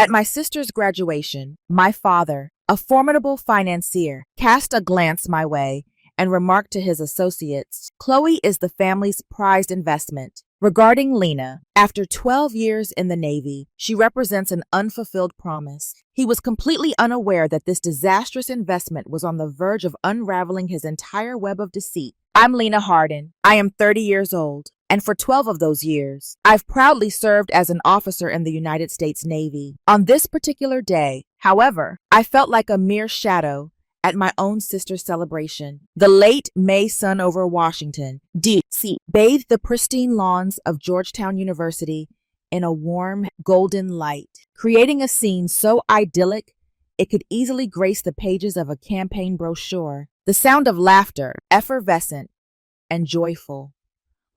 At my sister's graduation, my father, a formidable financier, cast a glance my way and remarked to his associates, "Chloe is the family's prized investment." Regarding Lena, after 12 years in the Navy, she represents an unfulfilled promise. He was completely unaware that this disastrous investment was on the verge of unraveling his entire web of deceit. I'm Lena Hardin. I am 30 years old, and for 12 of those years, I've proudly served as an officer in the United States Navy. On this particular day, however, I felt like a mere shadow at my own sister's celebration. The late May sun over Washington, D.C., bathed the pristine lawns of Georgetown University in a warm, golden light, creating a scene so idyllic it could easily grace the pages of a campaign brochure. The sound of laughter, effervescent and joyful,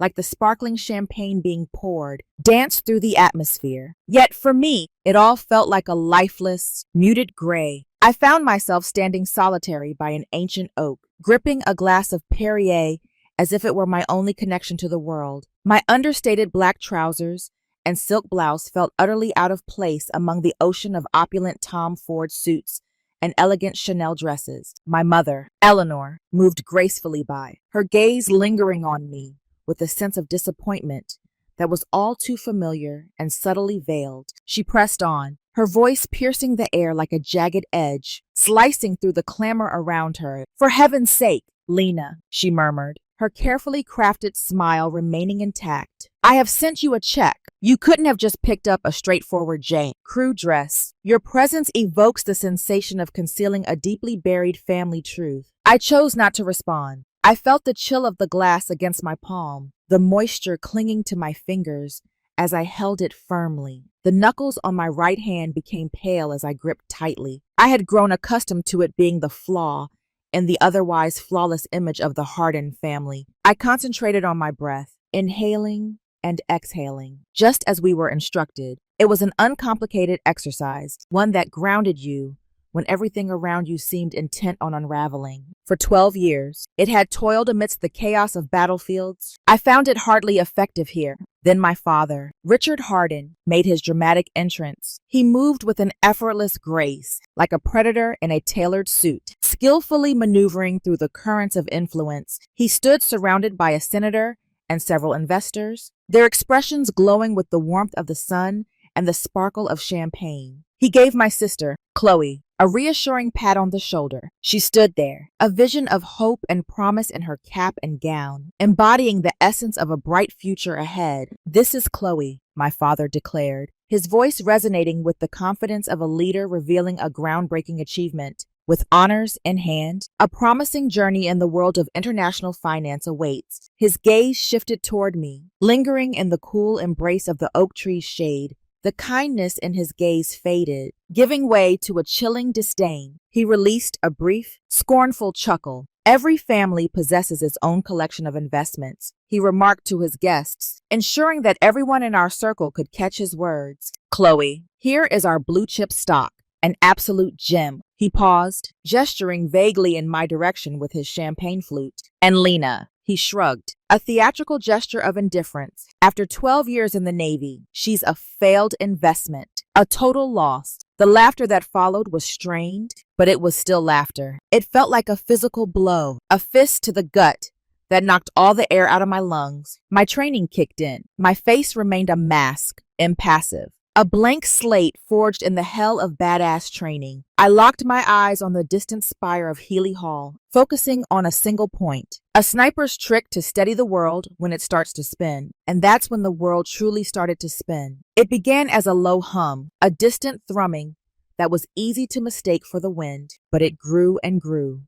like the sparkling champagne being poured, danced through the atmosphere. Yet for me, it all felt like a lifeless, muted gray. I found myself standing solitary by an ancient oak, gripping a glass of Perrier as if it were my only connection to the world. My understated black trousers and silk blouse felt utterly out of place among the ocean of opulent Tom Ford suits and elegant Chanel dresses. My mother, Eleanor, moved gracefully by, her gaze lingering on me with a sense of disappointment that was all too familiar and subtly veiled. She pressed on, her voice piercing the air like a jagged edge, slicing through the clamor around her. "For heaven's sake, Lena," she murmured, her carefully crafted smile remaining intact. "I have sent you a check. You couldn't have just picked up a straightforward J. Crew dress. Your presence evokes the sensation of concealing a deeply buried family truth." I chose not to respond. I felt the chill of the glass against my palm, the moisture clinging to my fingers as I held it firmly. The knuckles on my right hand became pale as I gripped tightly. I had grown accustomed to it being the flaw in the otherwise flawless image of the Hardin family. I concentrated on my breath, inhaling and exhaling, just as we were instructed. It was an uncomplicated exercise, one that grounded you when everything around you seemed intent on unraveling. For 12 years, it had toiled amidst the chaos of battlefields. I found it hardly effective here. Then my father, Richard Hardin, made his dramatic entrance. He moved with an effortless grace, like a predator in a tailored suit, skillfully maneuvering through the currents of influence. He stood surrounded by a senator and several investors, their expressions glowing with the warmth of the sun and the sparkle of champagne. He gave my sister, Chloe, a reassuring pat on the shoulder. She stood there, a vision of hope and promise in her cap and gown, embodying the essence of a bright future ahead. "This is Chloe," my father declared, his voice resonating with the confidence of a leader revealing a groundbreaking achievement. With honors in hand, a promising journey in the world of international finance awaits. His gaze shifted toward me, lingering in the cool embrace of the oak tree's shade. The kindness in his gaze faded, giving way to a chilling disdain. He released a brief, scornful chuckle. "Every family possesses its own collection of investments," he remarked to his guests, ensuring that everyone in our circle could catch his words. "Chloe, here is our blue chip stock, an absolute gem." He paused, gesturing vaguely in my direction with his champagne flute. "And Lena," he shrugged, a theatrical gesture of indifference. "After 12 years in the Navy, she's a failed investment, a total loss." The laughter that followed was strained, but it was still laughter. It felt like a physical blow, a fist to the gut that knocked all the air out of my lungs. My training kicked in. My face remained a mask, impassive. A blank slate forged in the hell of badass training. I locked my eyes on the distant spire of Healy Hall, focusing on a single point. A sniper's trick to steady the world when it starts to spin. And that's when the world truly started to spin. It began as a low hum, a distant thrumming that was easy to mistake for the wind, but it grew and grew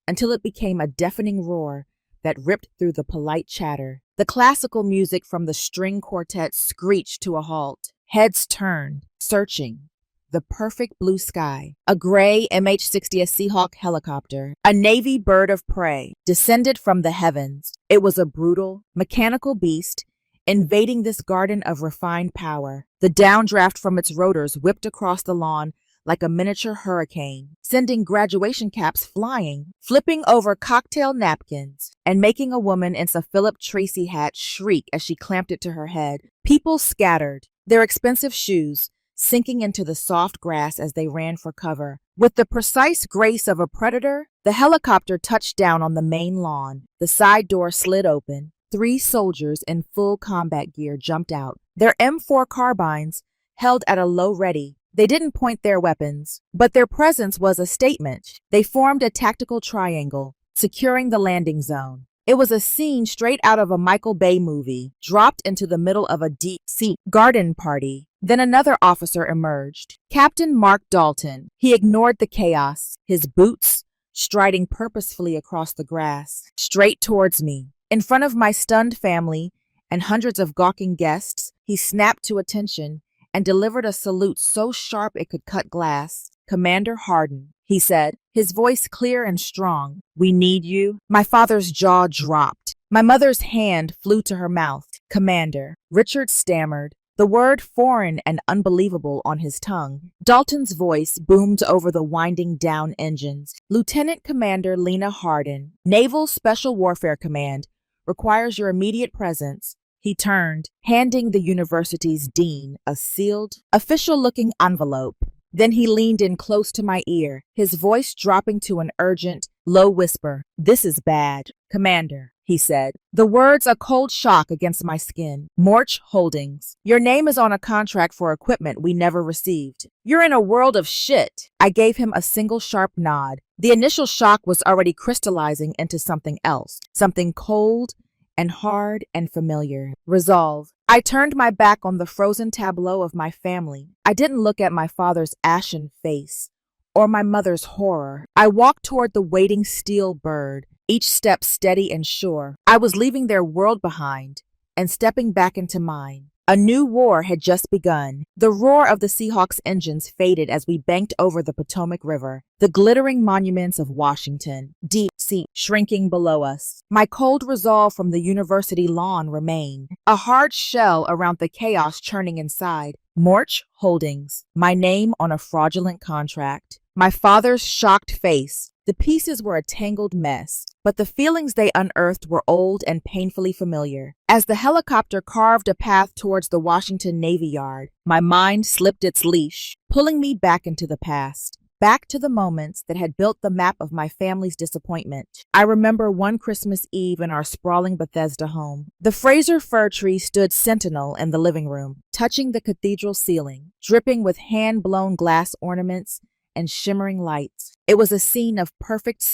until it became a deafening roar that ripped through the polite chatter. The classical music from the string quartet screeched to a halt. Heads turned, searching. The perfect blue sky. A gray MH-60 Seahawk helicopter, a Navy bird of prey, descended from the heavens. It was a brutal, mechanical beast invading this garden of refined power. The downdraft from its rotors whipped across the lawn like a miniature hurricane, sending graduation caps flying, flipping over cocktail napkins, and making a woman in a Philip Tracy hat shriek as she clamped it to her head. People scattered, their expensive shoes sinking into the soft grass as they ran for cover. With the precise grace of a predator, the helicopter touched down on the main lawn. The side door slid open. 3 soldiers in full combat gear jumped out, their M4 carbines held at a low ready. They didn't point their weapons, but their presence was a statement. They formed a tactical triangle, securing the landing zone. It was a scene straight out of a Michael Bay movie, dropped into the middle of a deep-sea garden party. Then another officer emerged, Captain Mark Dalton. He ignored the chaos, his boots striding purposefully across the grass, straight towards me. In front of my stunned family and hundreds of gawking guests, he snapped to attention and delivered a salute so sharp it could cut glass. "Commander Hardin," he said, his voice clear and strong. "We need you." My father's jaw dropped. My mother's hand flew to her mouth. "Commander," Richard stammered, the word foreign and unbelievable on his tongue. Dalton's voice boomed over the winding down engines. "Lieutenant Commander Lena Hardin, Naval Special Warfare Command, requires your immediate presence." He turned, handing the university's dean a sealed, official-looking envelope. Then he leaned in close to my ear, his voice dropping to an urgent, low whisper. "This is bad, Commander," he said, the words a cold shock against my skin. "Morch Holdings, your name is on a contract for equipment we never received. You're in a world of shit." I gave him a single sharp nod. The initial shock was already crystallizing into something else, something cold and hard and familiar. Resolve. I turned my back on the frozen tableau of my family. I didn't look at my father's ashen face or my mother's horror. I walked toward the waiting steel bird, each step steady and sure. I was leaving their world behind and stepping back into mine. A new war had just begun. The roar of the Seahawks' engines faded as we banked over the Potomac River, the glittering monuments of Washington, deep sea shrinking below us. My cold resolve from the university lawn remained, a hard shell around the chaos churning inside. Morch Holdings, my name on a fraudulent contract. My father's shocked face. The pieces were a tangled mess, but the feelings they unearthed were old and painfully familiar. As the helicopter carved a path towards the Washington Navy Yard, my mind slipped its leash, pulling me back into the past, back to the moments that had built the map of my family's disappointment. I remember one Christmas Eve in our sprawling Bethesda home. The Fraser fir tree stood sentinel in the living room, touching the cathedral ceiling, dripping with hand-blown glass ornaments and shimmering lights. It was a scene of perfect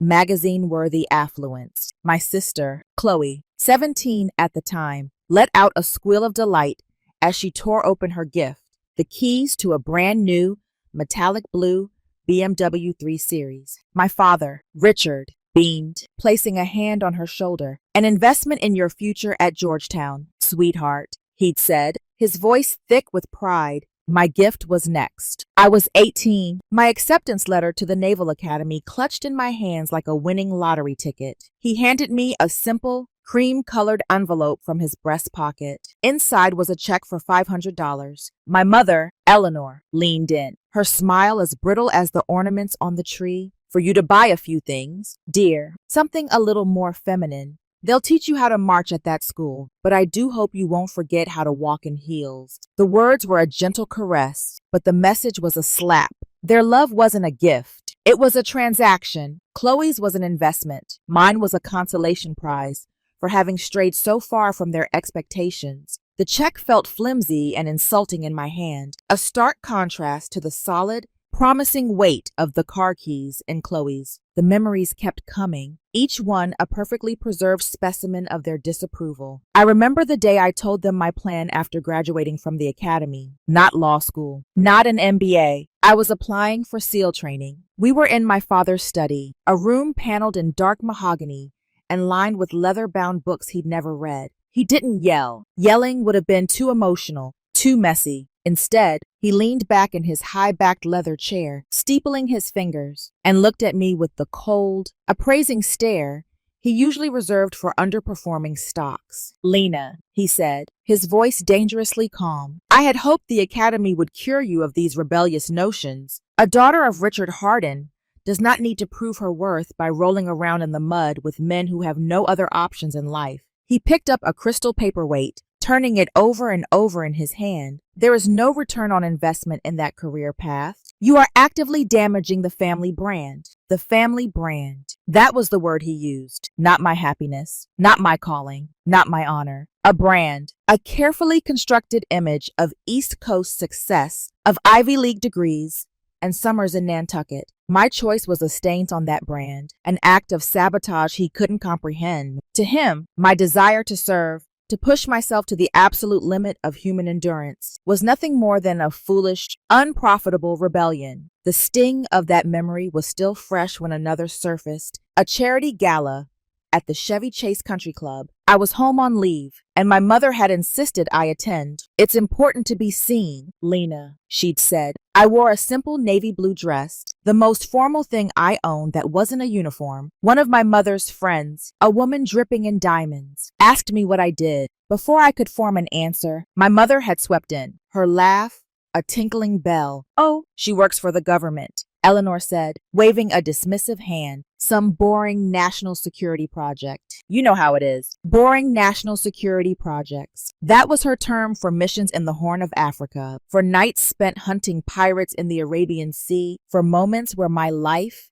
magazine-worthy affluence. My sister, Chloe, 17 at the time, let out a squeal of delight as she tore open her gift, the keys to a brand new, metallic blue BMW 3 Series. My father, Richard, beamed, placing a hand on her shoulder. "An investment in your future at Georgetown, sweetheart," he'd said, his voice thick with pride. My gift was next. I was 18. My acceptance letter to the Naval Academy clutched in my hands like a winning lottery ticket. He handed me a simple, cream-colored envelope from his breast pocket. Inside was a check for $500. My mother, Eleanor, leaned in, her smile as brittle as the ornaments on the tree. "For you to buy a few things, dear, something a little more feminine. They'll teach you how to march at that school, but I do hope you won't forget how to walk in heels." The words were a gentle caress, but the message was a slap. Their love wasn't a gift. It was a transaction. Chloe's was an investment. Mine was a consolation prize for having strayed so far from their expectations. The check felt flimsy and insulting in my hand, a stark contrast to the solid, promising weight of the car keys in Chloe's. The memories kept coming, each one a perfectly preserved specimen of their disapproval. I remember the day I told them my plan after graduating from the academy. Not law school, not an MBA. I was applying for SEAL training. We were in my father's study, a room paneled in dark mahogany and lined with leather-bound books he'd never read. He didn't yell. Yelling would have been too emotional, too messy. Instead, he leaned back in his high-backed leather chair, steepling his fingers, and looked at me with the cold, appraising stare he usually reserved for underperforming stocks. "Lena," he said, his voice dangerously calm, "I had hoped the Academy would cure you of these rebellious notions. A daughter of Richard Hardin does not need to prove her worth by rolling around in the mud with men who have no other options in life." He picked up a crystal paperweight, turning it over and over in his hand. There is no return on investment in that career path. You are actively damaging the family brand. The family brand. That was the word he used. Not my happiness, not my calling, not my honor. A brand, a carefully constructed image of East Coast success, of Ivy League degrees, and summers in Nantucket. My choice was a stain on that brand, an act of sabotage he couldn't comprehend. To him, my desire to serve, to push myself to the absolute limit of human endurance, was nothing more than a foolish, unprofitable rebellion. The sting of that memory was still fresh when another surfaced, a charity gala at the Chevy Chase Country Club. I was home on leave, and my mother had insisted I attend. It's important to be seen, Lena, she'd said. I wore a simple navy blue dress, the most formal thing I owned that wasn't a uniform. One of my mother's friends, a woman dripping in diamonds, asked me what I did. Before I could form an answer, my mother had swept in, her laugh a tinkling bell. Oh, she works for the government, Eleanor said, waving a dismissive hand. Some boring national security project. You know how it is. Boring national security projects. That was her term for missions in the Horn of Africa, for nights spent hunting pirates in the Arabian Sea, for moments where my life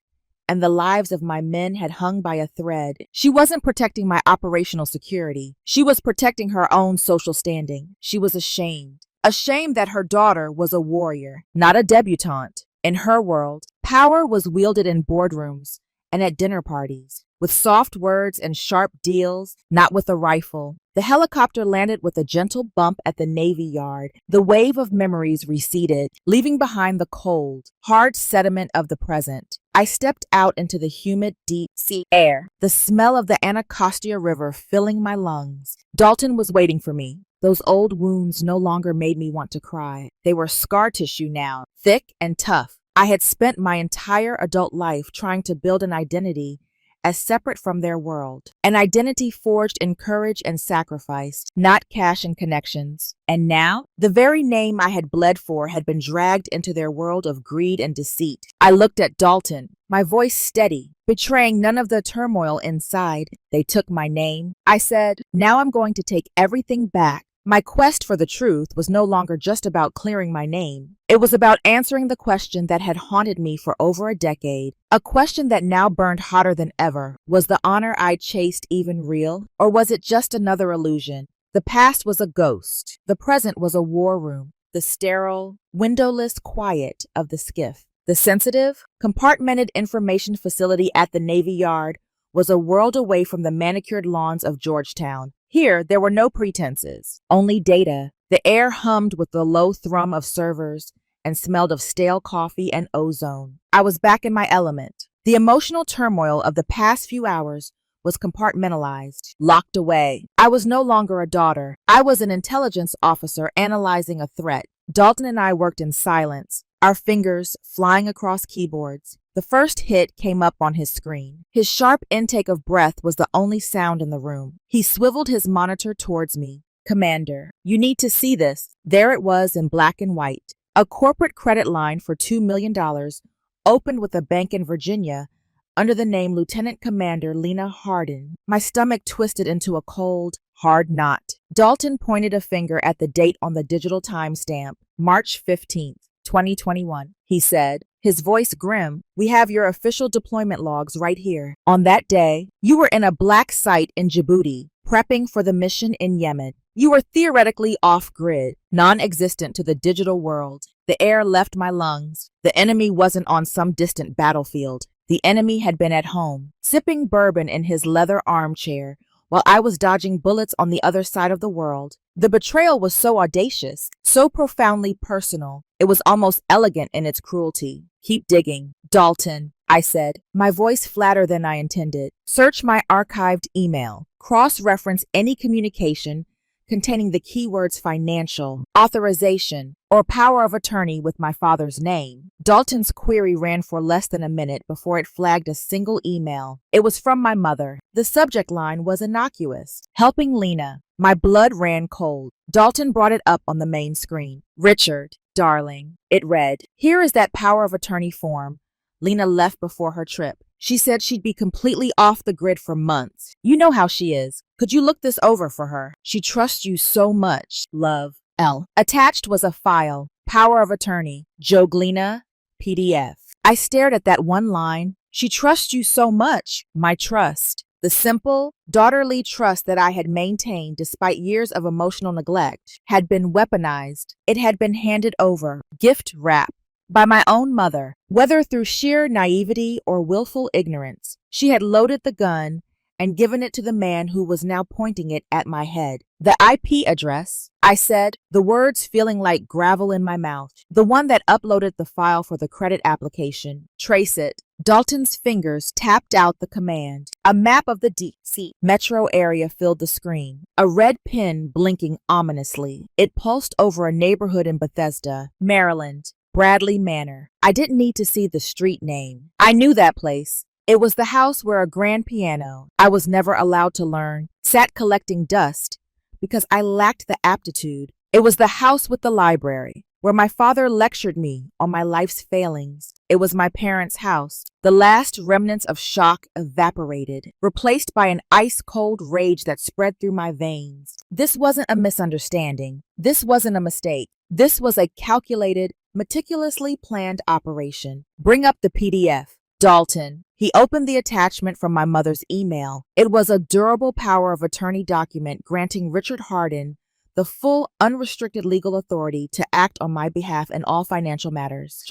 and the lives of my men had hung by a thread. She wasn't protecting my operational security. She was protecting her own social standing. She was ashamed. Ashamed that her daughter was a warrior, not a debutante. In her world, power was wielded in boardrooms and at dinner parties, with soft words and sharp deals, not with a rifle. The helicopter landed with a gentle bump at the Navy Yard. The wave of memories receded, leaving behind the cold, hard sediment of the present. I stepped out into the humid, deep sea air, the smell of the Anacostia River filling my lungs. Dalton was waiting for me. Those old wounds no longer made me want to cry. They were scar tissue now, thick and tough. I had spent my entire adult life trying to build an identity as separate from their world, an identity forged in courage and sacrifice, not cash and connections. And now, the very name I had bled for had been dragged into their world of greed and deceit. I looked at Dalton, my voice steady, betraying none of the turmoil inside. They took my name. I said, now I'm going to take everything back. My quest for the truth was no longer just about clearing my name. It was about answering the question that had haunted me for over a decade, a question that now burned hotter than ever. Was the honor I chased even real, or was it just another illusion? The past was a ghost. The present was a war room, the sterile, windowless quiet of the skiff. The sensitive, compartmented information facility at the Navy Yard was a world away from the manicured lawns of Georgetown. Here, there were no pretenses, only data. The air hummed with the low thrum of servers and smelled of stale coffee and ozone. I was back in my element. The emotional turmoil of the past few hours was compartmentalized, locked away. I was no longer a daughter. I was an intelligence officer analyzing a threat. Dalton and I worked in silence, our fingers flying across keyboards. The first hit came up on his screen. His sharp intake of breath was the only sound in the room. He swiveled his monitor towards me. Commander, you need to see this. There it was in black and white. A corporate credit line for $2 million, opened with a bank in Virginia, under the name Lieutenant Commander Lena Hardin. My stomach twisted into a cold, hard knot. Dalton pointed a finger at the date on the digital timestamp, March 15th. 2021, he said, his voice grim. We have your official deployment logs right here. On that day, you were in a black site in Djibouti, prepping for the mission in Yemen. You were theoretically off-grid, non-existent to the digital world. The air left my lungs. The enemy wasn't on some distant battlefield. The enemy had been at home, sipping bourbon in his leather armchair, while I was dodging bullets on the other side of the world. The betrayal was so audacious, so profoundly personal. It was almost elegant in its cruelty. Keep digging. Dalton, I said, my voice flatter than I intended. Search my archived email. Cross-reference any communication containing the keywords financial, authorization, or power of attorney with my father's name. Dalton's query ran for less than a minute before it flagged a single email. It was from my mother. The subject line was innocuous. Helping Lena. My blood ran cold. Dalton brought it up on the main screen. Richard, darling, it read, here is that power of attorney form Lena left before her trip. She said she'd be completely off the grid for months. You know how she is. Could you look this over for her? She trusts you so much, love. L. Attached was a file. Power of attorney. Joglina, PDF. I stared at that one line. She trusts you so much. My trust. The simple, daughterly trust that I had maintained despite years of emotional neglect had been weaponized. It had been handed over, gift wrap, by my own mother. Whether through sheer naivety or willful ignorance, she had loaded the gun and given it to the man who was now pointing it at my head. The IP address, I said, the words feeling like gravel in my mouth. The one that uploaded the file for the credit application. Trace it. Dalton's fingers tapped out the command. A map of the D.C. metro area filled the screen, a red pin blinking ominously. It pulsed over a neighborhood in Bethesda, Maryland, Bradley Manor. I didn't need to see the street name. I knew that place. It was the house where a grand piano, I was never allowed to learn, sat collecting dust because I lacked the aptitude. It was the house with the library, where my father lectured me on my life's failings. It was my parents' house. The last remnants of shock evaporated, replaced by an ice-cold rage that spread through my veins. This wasn't a misunderstanding. This wasn't a mistake. This was a calculated, meticulously planned operation. Bring up the PDF. Dalton. He opened the attachment from my mother's email. It was a durable power of attorney document granting Richard Hardin the full, unrestricted legal authority to act on my behalf in all financial matters.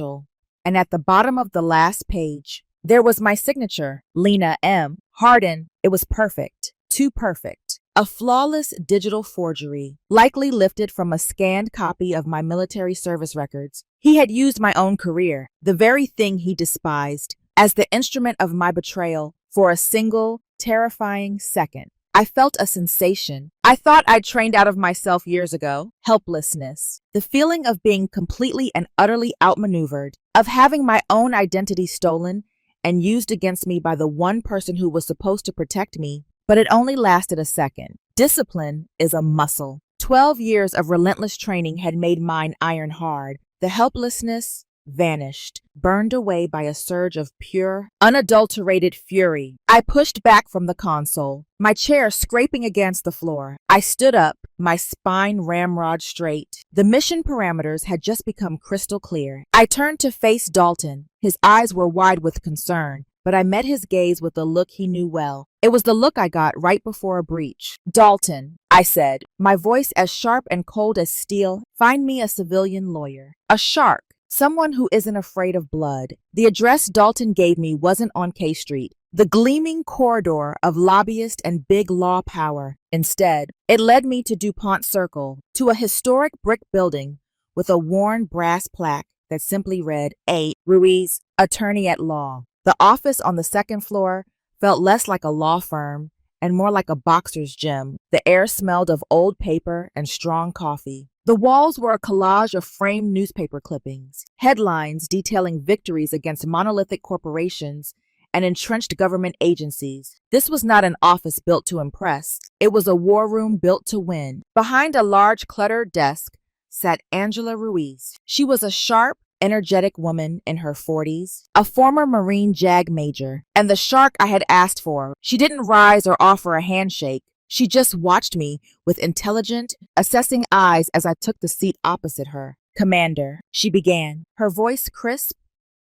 And at the bottom of the last page, there was my signature, Lena M. Hardin. It was perfect. Too perfect. A flawless digital forgery, likely lifted from a scanned copy of my military service records. He had used my own career, the very thing he despised, as the instrument of my betrayal for a single, terrifying second. I felt a sensation. I thought I'd trained out of myself years ago. Helplessness. The feeling of being completely and utterly outmaneuvered, of having my own identity stolen and used against me by the one person who was supposed to protect me, but it only lasted a second. Discipline is a muscle. 12 years of relentless training had made mine iron hard. The helplessness vanished, burned away by a surge of pure, unadulterated fury. I pushed back from the console, my chair scraping against the floor. I stood up, my spine ramrod straight. The mission parameters had just become crystal clear. I turned to face Dalton. His eyes were wide with concern, but I met his gaze with a look he knew well. It was the look I got right before a breach. Dalton, I said, my voice as sharp and cold as steel, find me a civilian lawyer. A shark. Someone who isn't afraid of blood. The address Dalton gave me wasn't on K Street, the gleaming corridor of lobbyist and big law power. Instead, it led me to DuPont Circle, to a historic brick building with a worn brass plaque that simply read, A. Ruiz, Attorney at Law. The office on the second floor felt less like a law firm and more like a boxer's gym. The air smelled of old paper and strong coffee. The walls were a collage of framed newspaper clippings, headlines detailing victories against monolithic corporations and entrenched government agencies. This was not an office built to impress. It was a war room built to win. Behind a large cluttered desk sat Angela Ruiz. She was a sharp, energetic woman in her 40s, a former Marine JAG major, and the shark I had asked for. She didn't rise or offer a handshake. She just watched me with intelligent, assessing eyes as I took the seat opposite her. Commander, she began, her voice crisp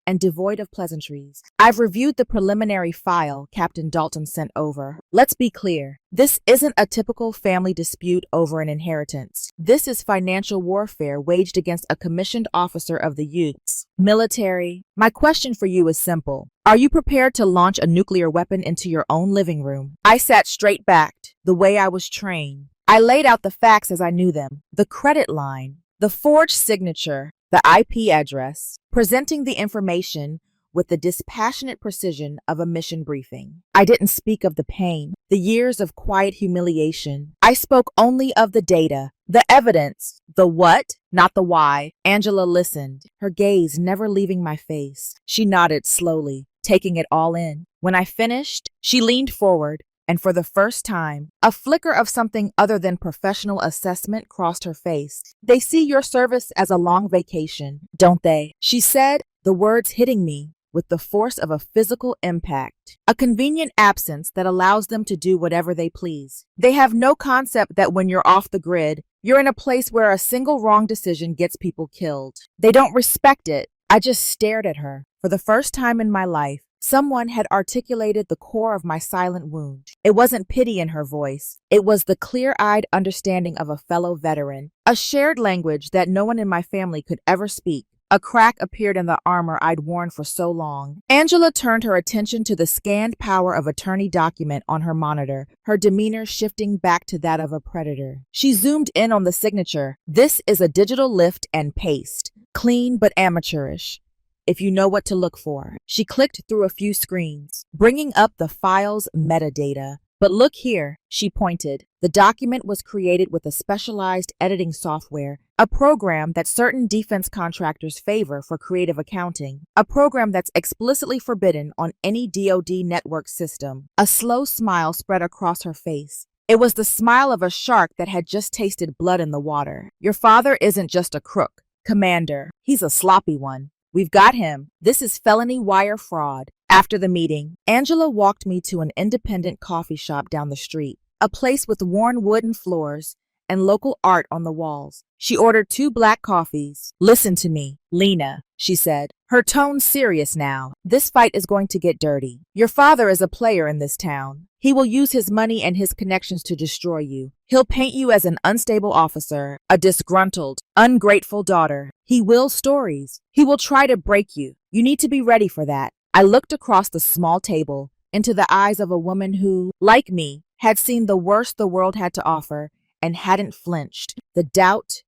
and devoid of pleasantries. I've reviewed the preliminary file Captain Dalton sent over. Let's be clear. This isn't a typical family dispute over an inheritance. This is financial warfare waged against a commissioned officer of the Utes. Military. My question for you is simple. Are you prepared to launch a nuclear weapon into your own living room? I sat straight-backed, the way I was trained. I laid out the facts as I knew them. The credit line, the forged signature, the IP address, presenting the information with the dispassionate precision of a mission briefing. I didn't speak of the pain, the years of quiet humiliation. I spoke only of the data, the evidence, the what, not the why. Angela listened, her gaze never leaving my face. She nodded slowly, taking it all in. When I finished, she leaned forward, and for the first time, a flicker of something other than professional assessment crossed her face. They see your service as a long vacation, don't they? She said, the words hitting me with the force of a physical impact, a convenient absence that allows them to do whatever they please. They have no concept that when you're off the grid, you're in a place where a single wrong decision gets people killed. They don't respect it. I just stared at her. For the first time in my life, someone had articulated the core of my silent wound. It wasn't pity in her voice. It was the clear-eyed understanding of a fellow veteran, a shared language that no one in my family could ever speak. A crack appeared in the armor I'd worn for so long. Angela turned her attention to the scanned power of attorney document on her monitor, her demeanor shifting back to that of a predator. She zoomed in on the signature. This is a digital lift and paste. Clean but amateurish, if you know what to look for. She clicked through a few screens, bringing up the file's metadata. But look here, she pointed. The document was created with a specialized editing software, a program that certain defense contractors favor for creative accounting, a program that's explicitly forbidden on any DoD network system. A slow smile spread across her face. It was the smile of a shark that had just tasted blood in the water. Your father isn't just a crook, Commander. He's a sloppy one. We've got him. This is felony wire fraud. After the meeting, Angela walked me to an independent coffee shop down the street, a place with worn wooden floors and local art on the walls. She ordered 2 black coffees. Listen to me, Lena, she said, her tone serious now. This fight is going to get dirty. Your father is a player in this town. He will use his money and his connections to destroy you. He'll paint you as an unstable officer, a disgruntled, ungrateful daughter. He will stories. He will try to break you. You need to be ready for that. I looked across the small table into the eyes of a woman who, like me, had seen the worst the world had to offer and hadn't flinched. The doubt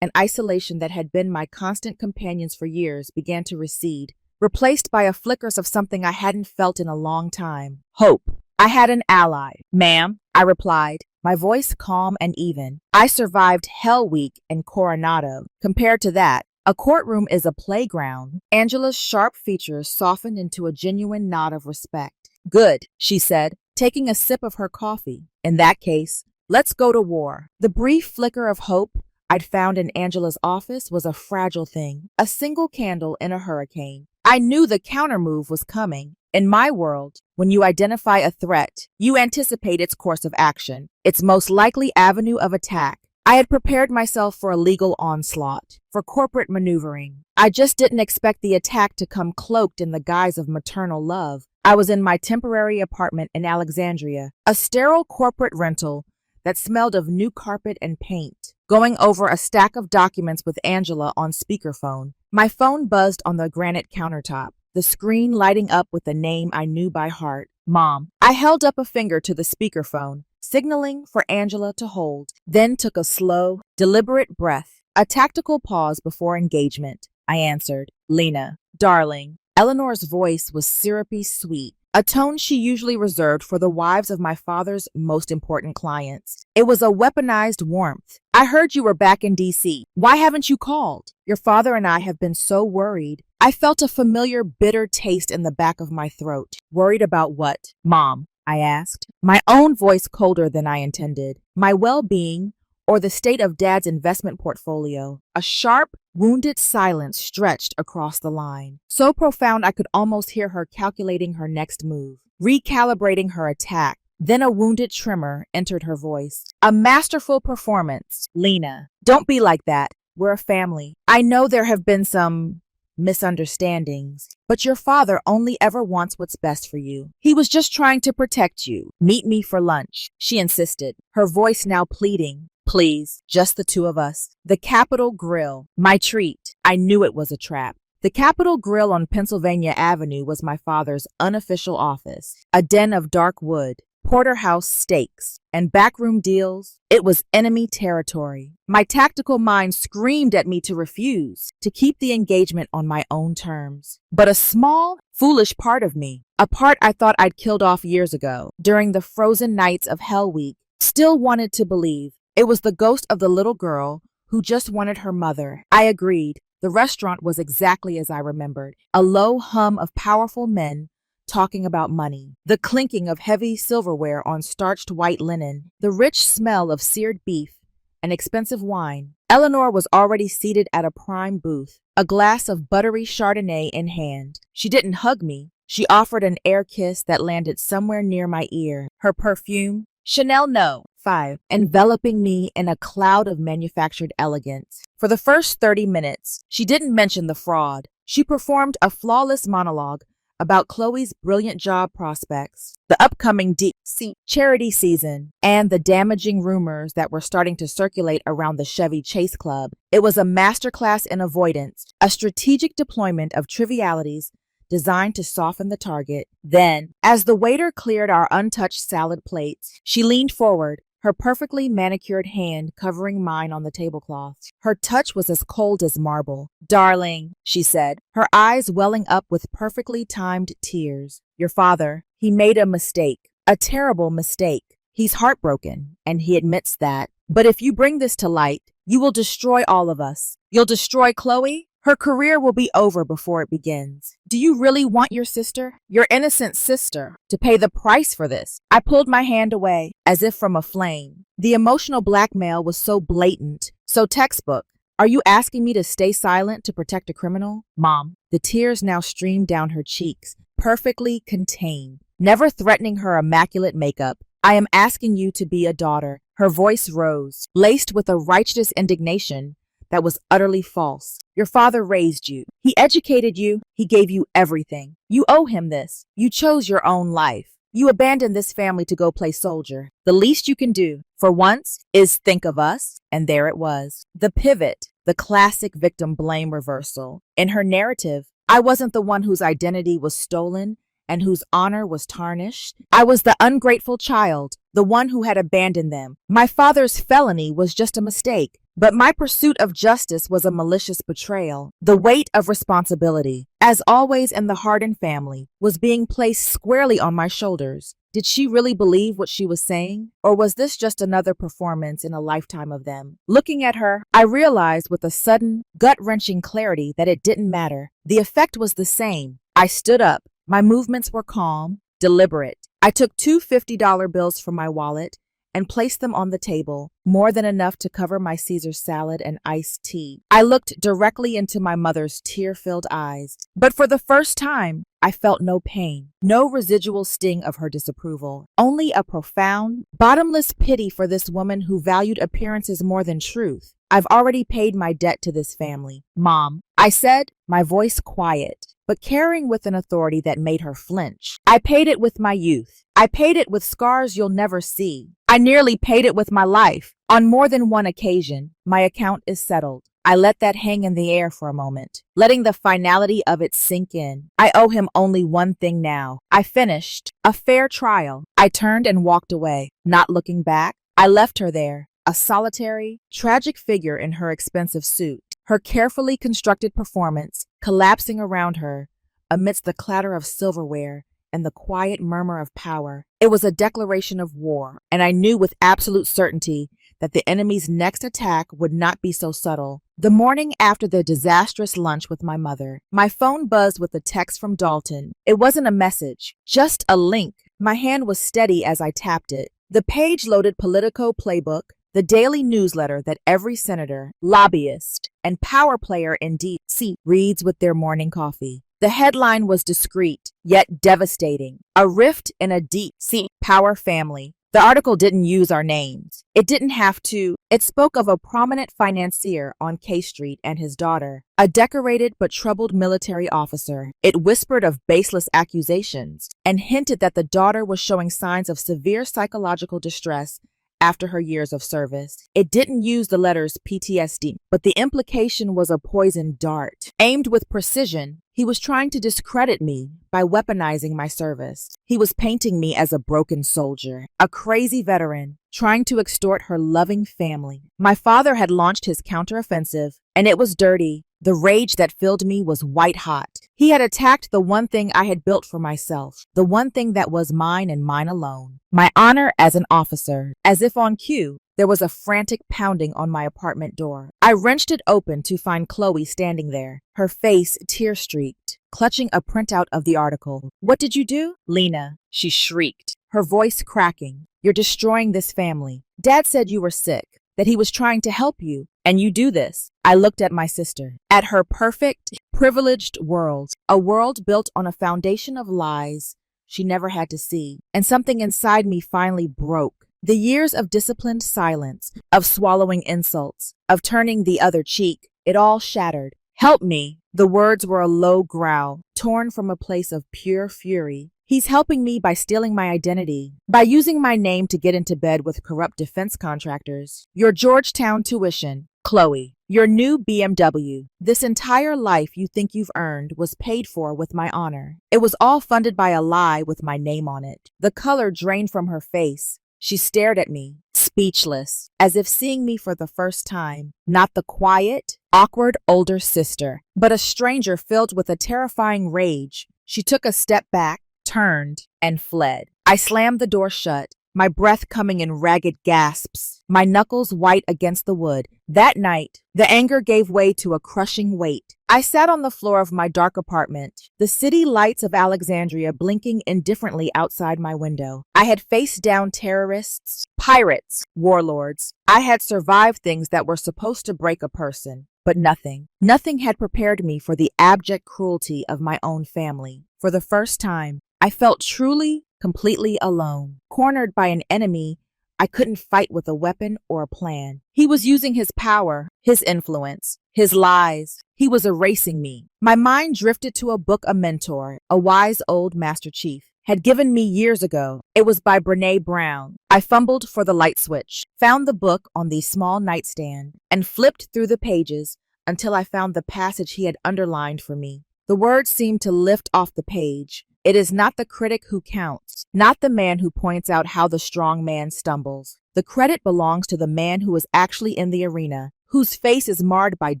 and isolation that had been my constant companions for years began to recede, replaced by a flickers of something I hadn't felt in a long time. Hope. I had an ally. Ma'am, I replied, my voice calm and even. I survived Hell Week in Coronado. Compared to that, a courtroom is a playground. Angela's sharp features softened into a genuine nod of respect. Good, she said, taking a sip of her coffee. In that case, let's go to war. The brief flicker of hope I'd found in Angela's office was a fragile thing, a single candle in a hurricane. I knew the countermove was coming. In my world, when you identify a threat, you anticipate its course of action, its most likely avenue of attack. I had prepared myself for a legal onslaught, for corporate maneuvering. I just didn't expect the attack to come cloaked in the guise of maternal love. I was in my temporary apartment in Alexandria, a sterile corporate rental that smelled of new carpet and paint, going over a stack of documents with Angela on speakerphone. My phone buzzed on the granite countertop, the screen lighting up with a name I knew by heart, Mom. I held up a finger to the speakerphone, signaling for Angela to hold, then took a slow, deliberate breath, a tactical pause before engagement. I answered, Lena, darling. Eleanor's voice was syrupy sweet, a tone she usually reserved for the wives of my father's most important clients. It was a weaponized warmth. I heard you were back in D.C. Why haven't you called? Your father and I have been so worried. I felt a familiar bitter taste in the back of my throat. Worried about what, Mom? I asked, my own voice colder than I intended. My well-being, or the state of Dad's investment portfolio. A sharp, wounded silence stretched across the line, so profound I could almost hear her calculating her next move, recalibrating her attack. Then a wounded tremor entered her voice. A masterful performance. Lena, don't be like that. We're a family. I know there have been some misunderstandings, but your father only ever wants what's best for you. He was just trying to protect you. Meet me for lunch, she insisted, her voice now pleading. Please, just the 2 of us. The Capitol Grill, my treat. I knew it was a trap. The Capitol Grill on Pennsylvania Avenue was my father's unofficial office, a den of dark wood, porterhouse steaks, and backroom deals. It was enemy territory. My tactical mind screamed at me to refuse, to keep the engagement on my own terms. But a small, foolish part of me, a part I thought I'd killed off years ago, during the frozen nights of Hell Week, still wanted to believe. It was the ghost of the little girl who just wanted her mother. I agreed. The restaurant was exactly as I remembered, a low hum of powerful men talking about money, the clinking of heavy silverware on starched white linen, the rich smell of seared beef and expensive wine. Eleanor was already seated at a prime booth, a glass of buttery Chardonnay in hand. She didn't hug me. She offered an air kiss that landed somewhere near my ear. Her perfume, Chanel No. 5, enveloping me in a cloud of manufactured elegance. For the first 30 minutes, she didn't mention the fraud. She performed a flawless monologue about Chloe's brilliant job prospects, the upcoming DC charity season, and the damaging rumors that were starting to circulate around the Chevy Chase Club. It was a masterclass in avoidance, a strategic deployment of trivialities designed to soften the target. Then, as the waiter cleared our untouched salad plates, she leaned forward, her perfectly manicured hand covering mine on the tablecloth. Her touch was as cold as marble. "Darling," she said, her eyes welling up with perfectly timed tears. "Your father, he made a mistake, a terrible mistake. He's heartbroken, and he admits that. But if you bring this to light, you will destroy all of us. You'll destroy Chloe. Her career will be over before it begins. Do you really want your sister, your innocent sister, to pay the price for this?" I pulled my hand away, as if from a flame. The emotional blackmail was so blatant, so textbook. "Are you asking me to stay silent to protect a criminal?" Mom. The tears now streamed down her cheeks, perfectly contained, never threatening her immaculate makeup. "I am asking you to be a daughter." Her voice rose, laced with a righteous indignation that was utterly false. "Your father raised you. He educated you. He gave you everything. You owe him this. You chose your own life. You abandoned this family to go play soldier. The least you can do, for once, is think of us." And there it was. The pivot, the classic victim blame reversal. In her narrative, I wasn't the one whose identity was stolen and whose honor was tarnished. I was the ungrateful child, the one who had abandoned them. My father's felony was just a mistake, but my pursuit of justice was a malicious betrayal. The weight of responsibility, as always in the Hardin family, was being placed squarely on my shoulders. Did she really believe what she was saying? Or was this just another performance in a lifetime of them? Looking at her, I realized with a sudden, gut-wrenching clarity that it didn't matter. The effect was the same. I stood up. My movements were calm, deliberate. I took two $50 bills from my wallet and placed them on the table, more than enough to cover my Caesar salad and iced tea. I looked directly into my mother's tear-filled eyes, but for the first time, I felt no pain, no residual sting of her disapproval, only a profound, bottomless pity for this woman who valued appearances more than truth. "I've already paid my debt to this family, Mom," I said, my voice quiet, but carrying with an authority that made her flinch. "I paid it with my youth. I paid it with scars you'll never see. I nearly paid it with my life. On more than one occasion, my account is settled." I let that hang in the air for a moment, letting the finality of it sink in. I owe him only one thing now. I finished. A fair trial. I turned and walked away, not looking back. I left her there, a solitary, tragic figure in her expensive suit, her carefully constructed performance collapsing around her amidst the clatter of silverware and the quiet murmur of power. It was a declaration of war, and I knew with absolute certainty that the enemy's next attack would not be so subtle. The morning after the disastrous lunch with my mother, my phone buzzed with a text from Dalton. It wasn't a message, just a link. My hand was steady as I tapped it. The page loaded Politico Playbook, the daily newsletter that every senator, lobbyist, and power player in D.C. reads with their morning coffee. The headline was discreet, yet devastating. A rift in a D.C. power family. The article didn't use our names. It didn't have to. It spoke of a prominent financier on K Street and his daughter, a decorated but troubled military officer. It whispered of baseless accusations and hinted that the daughter was showing signs of severe psychological distress after her years of service. It didn't use the letters PTSD, but the implication was a poisoned dart. Aimed with precision, he was trying to discredit me by weaponizing my service. He was painting me as a broken soldier, a crazy veteran, trying to extort her loving family. My father had launched his counteroffensive, and it was dirty. The rage that filled me was white hot. He had attacked the one thing I had built for myself, the one thing that was mine and mine alone, my honor as an officer. As if on cue, there was a frantic pounding on my apartment door. I wrenched it open to find Chloe standing there, her face tear-streaked, clutching a printout of the article. "What did you do?" "Lena," she shrieked, her voice cracking. "You're destroying this family. Dad said you were sick, that he was trying to help you, and you do this. I looked at my sister, at her perfect, privileged world, a world built on a foundation of lies she never had to see, and something inside me finally broke. The years of disciplined silence, of swallowing insults, of turning the other cheek, it all shattered. "Help me." The words were a low growl, torn from a place of pure fury. "He's helping me by stealing my identity, by using my name to get into bed with corrupt defense contractors. Your Georgetown tuition, Chloe. Your new BMW. This entire life you think you've earned was paid for with my honor. It was all funded by a lie with my name on it." The color drained from her face. She stared at me, speechless, as if seeing me for the first time, not the quiet, awkward older sister, but a stranger filled with a terrifying rage. She took a step back, turned, and fled. I slammed the door shut, my breath coming in ragged gasps, my knuckles white against the wood. That night, the anger gave way to a crushing weight. I sat on the floor of my dark apartment, the city lights of Alexandria blinking indifferently outside my window. I had faced down terrorists, pirates, warlords. I had survived things that were supposed to break a person, but nothing had prepared me for the abject cruelty of my own family. For the first time, I felt truly, completely alone, cornered by an enemy I couldn't fight with a weapon or a plan. He was using his power, his influence, his lies. He was erasing me. My mind drifted to a book a mentor, a wise old Master Chief, had given me years ago. It was by Brené Brown. I fumbled for the light switch, found the book on the small nightstand, and flipped through the pages until I found the passage he had underlined for me. The words seemed to lift off the page. "It is not the critic who counts, not the man who points out how the strong man stumbles. The credit belongs to the man who is actually in the arena, whose face is marred by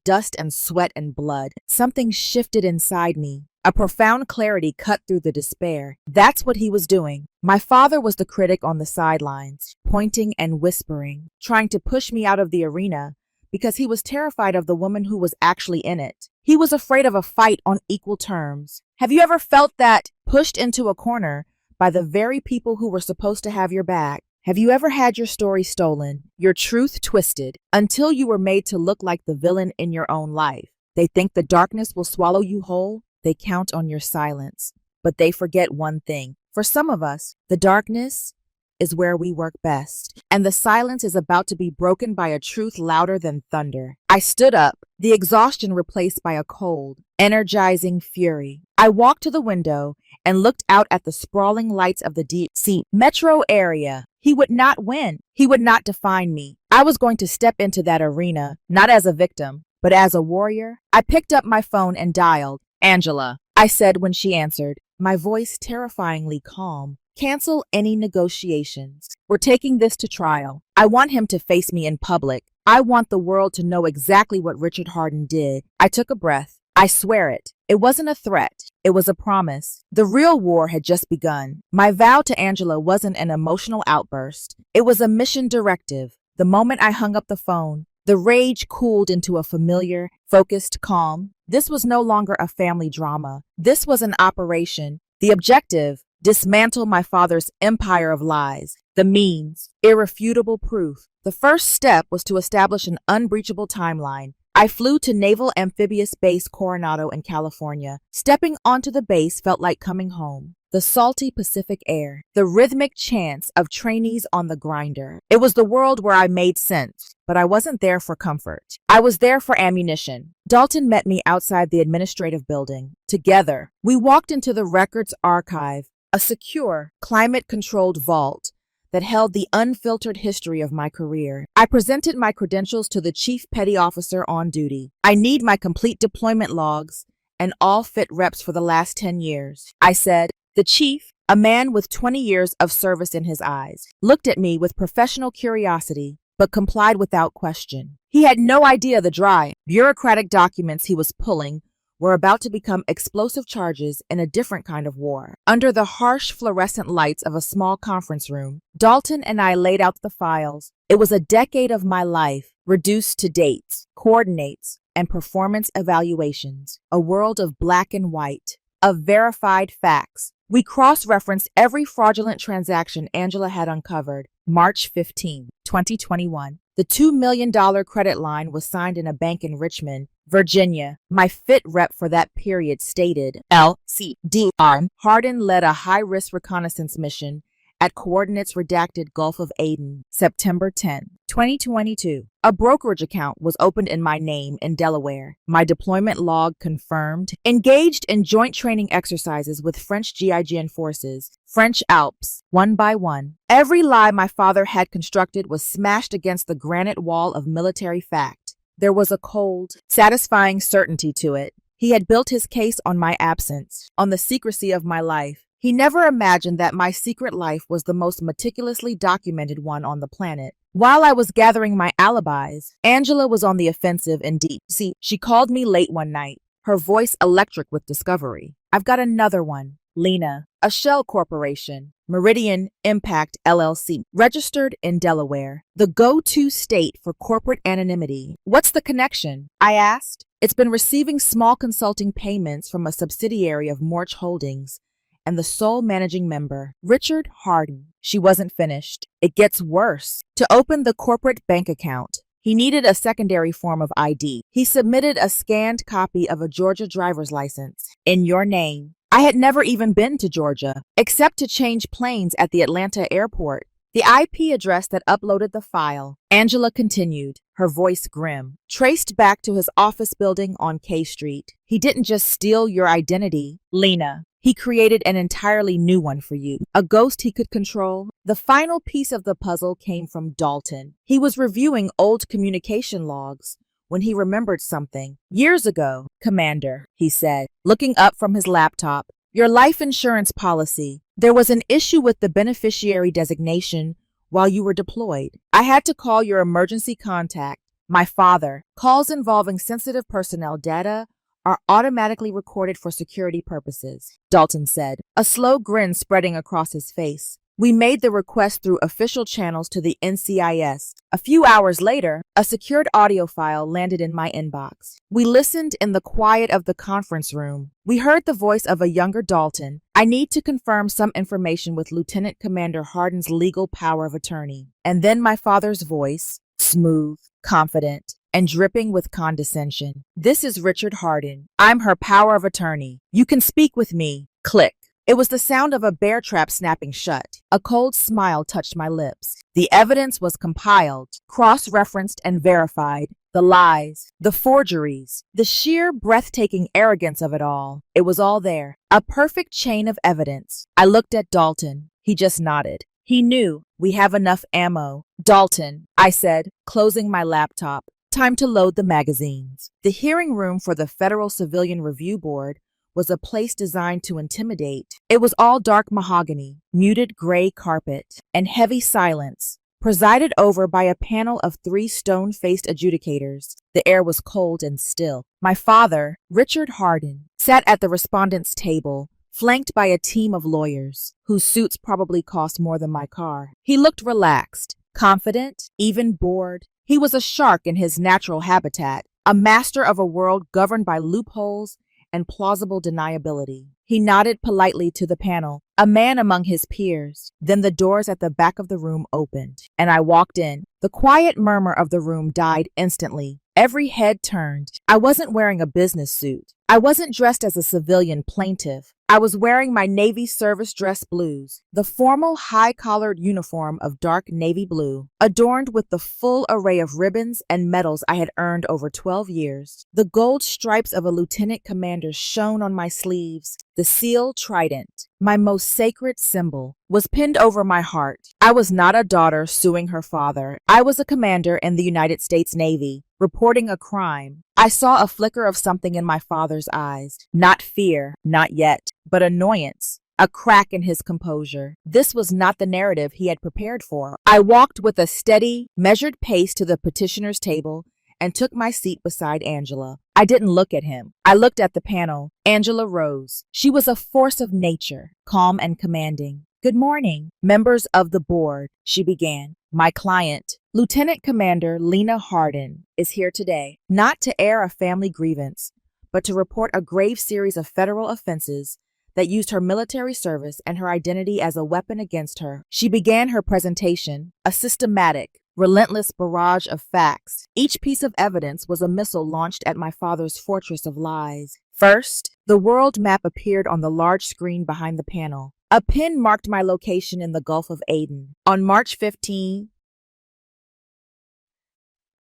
dust and sweat and blood." Something shifted inside me. A profound clarity cut through the despair. That's what he was doing. My father was the critic on the sidelines, pointing and whispering, trying to push me out of the arena because he was terrified of the woman who was actually in it. He was afraid of a fight on equal terms. Have you ever felt that, pushed into a corner by the very people who were supposed to have your back? Have you ever had your story stolen, your truth twisted, until you were made to look like the villain in your own life? They think the darkness will swallow you whole. They count on your silence. But they forget one thing. For some of us, the darkness is where we work best, and the silence is about to be broken by a truth louder than thunder. I stood up, the exhaustion replaced by a cold, energizing fury. I walked to the window and looked out at the sprawling lights of the deep-sea metro area. He would not win. He would not define me. I was going to step into that arena, not as a victim, but as a warrior. I picked up my phone and dialed. "Angela," I said when she answered, my voice terrifyingly calm. "Cancel any negotiations. We're taking this to trial. I want him to face me in public. I want the world to know exactly what Richard Harden did." I took a breath. I swear it. It wasn't a threat. It was a promise. The real war had just begun. My vow to Angela wasn't an emotional outburst. It was a mission directive. The moment I hung up the phone, the rage cooled into a familiar, focused calm. This was no longer a family drama. This was an operation. The objective: dismantle my father's empire of lies. The means: irrefutable proof. The first step was to establish an unbreachable timeline. I flew to Naval Amphibious Base Coronado in California. Stepping onto the base felt like coming home. The salty Pacific air, the rhythmic chants of trainees on the grinder. It was the world where I made sense, but I wasn't there for comfort. I was there for ammunition. Dalton met me outside the administrative building. Together, we walked into the records archive, a secure, climate-controlled vault that held the unfiltered history of my career. I presented my credentials to the chief petty officer on duty. "I need my complete deployment logs and all fit reps for the last 10 years, I said. The chief, a man with 20 years of service in his eyes, looked at me with professional curiosity, but complied without question. He had no idea the dry, bureaucratic documents he was pulling were about to become explosive charges in a different kind of war. Under the harsh fluorescent lights of a small conference room, Dalton and I laid out the files. It was a decade of my life, reduced to dates, coordinates, and performance evaluations. A world of black and white, of verified facts. We cross-referenced every fraudulent transaction Angela had uncovered. March 15, 2021. The $2 million credit line was signed in a bank in Richmond, Virginia. My FIT rep for that period stated, LCDR. Hardin led a high-risk reconnaissance mission at coordinates redacted Gulf of Aden, September 10, 2022. A brokerage account was opened in my name in Delaware. My deployment log confirmed. Engaged in joint training exercises with French GIGN forces, French Alps, one by one. Every lie my father had constructed was smashed against the granite wall of military fact. There was a cold, satisfying certainty to it. He had built his case on my absence, on the secrecy of my life. He never imagined that my secret life was the most meticulously documented one on the planet. While I was gathering my alibis, Angela was on the offensive in D.C. She called me late one night, her voice electric with discovery. I've got another one. Lena, a shell corporation, Meridian Impact LLC, registered in Delaware, the go-to state for corporate anonymity. What's the connection? I asked. It's been receiving small consulting payments from a subsidiary of Morch Holdings and the sole managing member, Richard Hardin. She wasn't finished. It gets worse. To open the corporate bank account, he needed a secondary form of ID. He submitted a scanned copy of a Georgia driver's license in your name. I had never even been to Georgia, except to change planes at the Atlanta airport. The IP address that uploaded the file, Angela continued, her voice grim, traced back to his office building on K Street. He didn't just steal your identity, Lena. He created an entirely new one for you, a ghost he could control. The final piece of the puzzle came from Dalton. He was reviewing old communication logs when he remembered something. Years ago, Commander, he said, looking up from his laptop, your life insurance policy. There was an issue with the beneficiary designation while you were deployed. I had to call your emergency contact, my father. Calls involving sensitive personnel data are automatically recorded for security purposes, Dalton said, a slow grin spreading across his face. We made the request through official channels to the NCIS. A few hours later, a secured audio file landed in my inbox. We listened in the quiet of the conference room. We heard the voice of a younger Dalton. I need to confirm some information with Lieutenant Commander Hardin's legal power of attorney. And then my father's voice, smooth, confident, and dripping with condescension. This is Richard Hardin. I'm her power of attorney. You can speak with me. Click. It was the sound of a bear trap snapping shut. A cold smile touched my lips. The evidence was compiled, cross-referenced and verified. The lies, the forgeries, the sheer breathtaking arrogance of it all. It was all there. A perfect chain of evidence. I looked at Dalton. He just nodded. He knew. We have enough ammo. Dalton, I said, closing my laptop. Time to load the magazines. The hearing room for the Federal Civilian Review Board was a place designed to intimidate. It was all dark mahogany, muted gray carpet, and heavy silence, presided over by a panel of 3 stone-faced adjudicators. The air was cold and still. My father, Richard Hardin, sat at the respondents' table, flanked by a team of lawyers, whose suits probably cost more than my car. He looked relaxed, confident, even bored. He was a shark in his natural habitat, a master of a world governed by loopholes and plausible deniability. He nodded politely to the panel, a man among his peers. Then the doors at the back of the room opened, and I walked in. The quiet murmur of the room died instantly. Every head turned. I wasn't wearing a business suit. I wasn't dressed as a civilian plaintiff. I was wearing my Navy service dress blues, the formal high-collared uniform of dark navy blue, adorned with the full array of ribbons and medals I had earned over 12 years. The gold stripes of a lieutenant commander shone on my sleeves. The seal trident, my most sacred symbol, was pinned over my heart. I was not a daughter suing her father. I was a commander in the United States Navy, reporting a crime. I saw a flicker of something in my father's eyes. Not fear, not yet, but annoyance. A crack in his composure. This was not the narrative he had prepared for. I walked with a steady, measured pace to the petitioner's table and took my seat beside Angela. I didn't look at him. I looked at the panel. Angela rose. She was a force of nature, calm and commanding. Good morning, members of the board, she began. My client, Lieutenant Commander Lena Hardin, is here today, not to air a family grievance, but to report a grave series of federal offenses that used her military service and her identity as a weapon against her. She began her presentation, a systematic, relentless barrage of facts. Each piece of evidence was a missile launched at my father's fortress of lies. First, the world map appeared on the large screen behind the panel. A pin marked my location in the Gulf of Aden. On March 15,